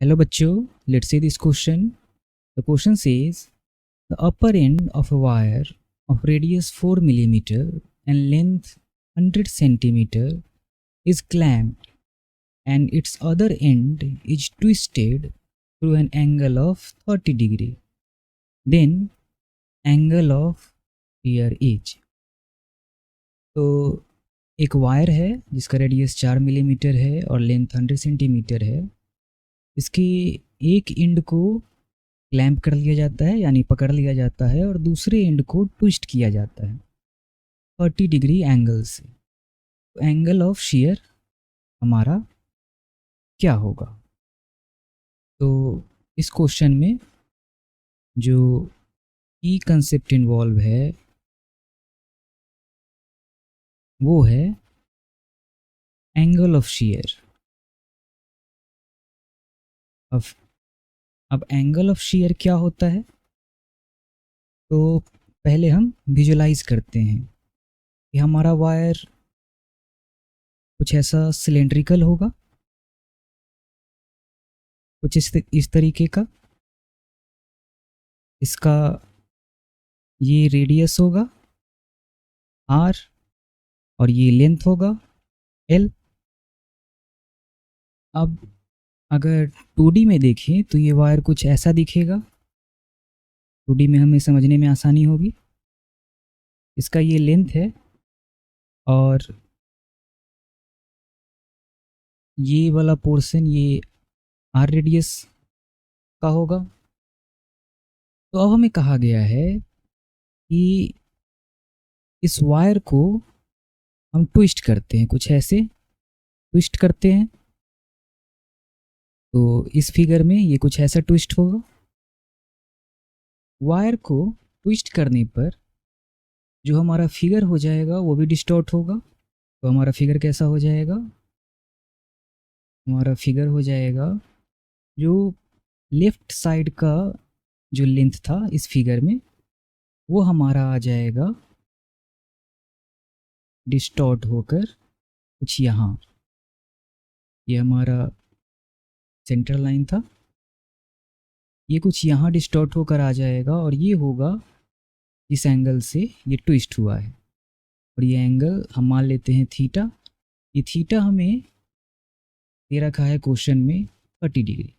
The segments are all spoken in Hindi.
Hello bachcho, let's see this question. The question says the upper end of a wire of radius 4 mm and length 100 cm is clamped and its other end is twisted through an angle of 30 degree. Then angle of shear is. तो एक वायर है जिसका रेडियस 4 मिलीमीटर है और लेंथ 100 सेंटीमीटर है। इसकी एक एंड को क्लैंप कर लिया जाता है यानी पकड़ लिया जाता है और दूसरे एंड को ट्विस्ट किया जाता है 30 डिग्री एंगल से। तो एंगल ऑफ शेयर हमारा क्या होगा? तो इस क्वेश्चन में जो की कंसेप्ट इन्वॉल्व है वो है एंगल ऑफ शेयर। अब एंगल ऑफ शेयर क्या होता है तो पहले हम विजुलाइज करते हैं कि हमारा वायर कुछ ऐसा सिलेंड्रिकल होगा, कुछ इस तरीके का। इसका ये रेडियस होगा r और ये लेंथ होगा l। अब अगर 2D में देखें तो ये वायर कुछ ऐसा दिखेगा। 2D में हमें समझने में आसानी होगी। इसका ये लेंथ है और ये वाला पोर्शन ये r रेडियस का होगा। तो अब हमें कहा गया है कि इस वायर को हम ट्विस्ट करते हैं, कुछ ऐसे ट्विस्ट करते हैं। तो इस फिगर में ये कुछ ऐसा ट्विस्ट होगा। वायर को ट्विस्ट करने पर जो हमारा फिगर हो जाएगा वो भी डिस्टॉर्ट होगा। तो हमारा फिगर कैसा हो जाएगा? हमारा फिगर हो जाएगा जो लेफ्ट साइड का जो लेंथ था इस फिगर में वो हमारा आ जाएगा डिस्टॉर्ट होकर कुछ यहाँ। ये हमारा सेंट्रल लाइन था, ये कुछ यहाँ डिस्टॉर्ट होकर आ जाएगा और ये होगा इस एंगल से ये ट्विस्ट हुआ है। और ये एंगल हम मान लेते हैं थीटा। ये थीटा हमें दे रखा है क्वेश्चन में 30 डिग्री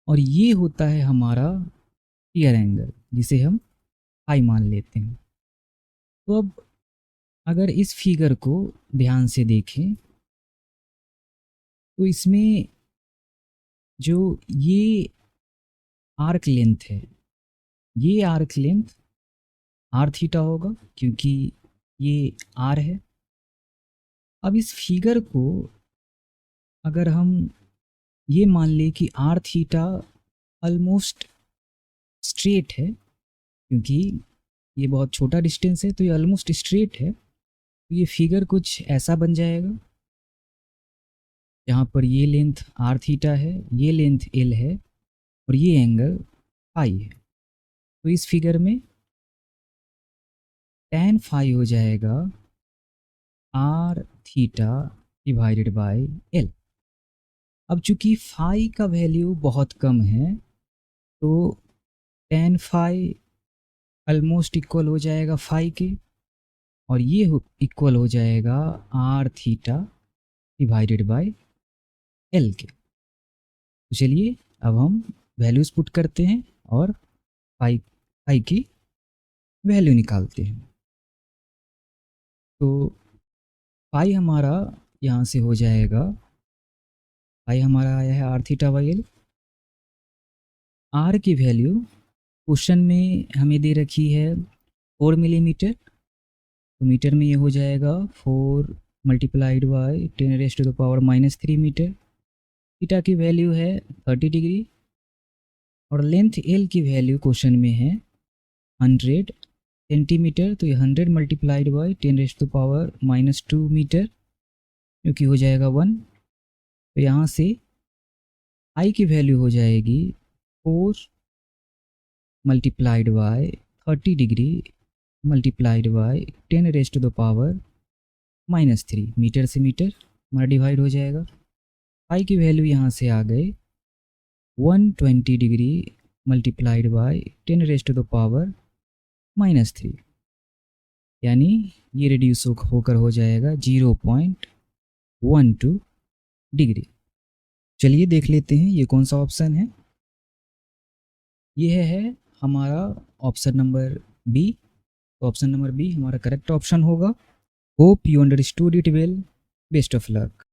और ये होता है हमारा शेयर एंगल जिसे हम फाई मान लेते हैं। तो अब अगर इस फिगर को ध्यान से देखें तो इसमें जो ये आर्क लेंथ है, ये आर्क लेंथ आर थीटा होगा क्योंकि ये आर है। अब इस फिगर को अगर हम ये मान लें कि आर थीटा ऑलमोस्ट स्ट्रेट है, क्योंकि ये बहुत छोटा डिस्टेंस है तो ये ऑलमोस्ट स्ट्रेट है, तो ये फिगर कुछ ऐसा बन जाएगा। यहाँ पर ये लेंथ आर थीटा है, ये लेंथ एल है और ये एंगल फाई है। तो इस फिगर में tan फाई हो जाएगा R theta divided by L. अब चूंकि फाई का वैल्यू बहुत कम है तो tan फाई ऑलमोस्ट इक्वल हो जाएगा फाई के और ये इक्वल हो जाएगा R theta divided by L के। तो चलिए अब हम वैल्यूज पुट करते हैं और फाई की वैल्यू निकालते हैं। तो फाई हमारा यहाँ से हो जाएगा, फाई हमारा आया है R theta by L. R की वैल्यू क्वेश्चन में हमें दे रखी है 4 मिलीमीटर, तो मीटर में ये हो जाएगा 4 मल्टीप्लाइड बाई 10⁻³ मीटर। थीटा की वैल्यू है 30 डिग्री और लेंथ एल की वैल्यू क्वेश्चन में है 100 सेंटीमीटर, तो ये 100 मल्टीप्लाइड बाई 10⁻² मीटर जो कि हो जाएगा 1। तो यहाँ से आई की वैल्यू हो जाएगी 4 multiplied by 30 degree multiplied by 10⁻³ metre से मीटर हमारा डिवाइड हो जाएगा। आई की वैल्यू यहाँ से आ गए 120 degree multiplied by 10 raise to the power -3, यानी ये रिड्यूस होकर हो जाएगा 0.12 डिग्री। चलिए देख लेते हैं ये कौन सा ऑप्शन है। यह है हमारा option number B. Option number B हमारा करेक्ट ऑप्शन होगा। Hope you understood it well. Best of luck.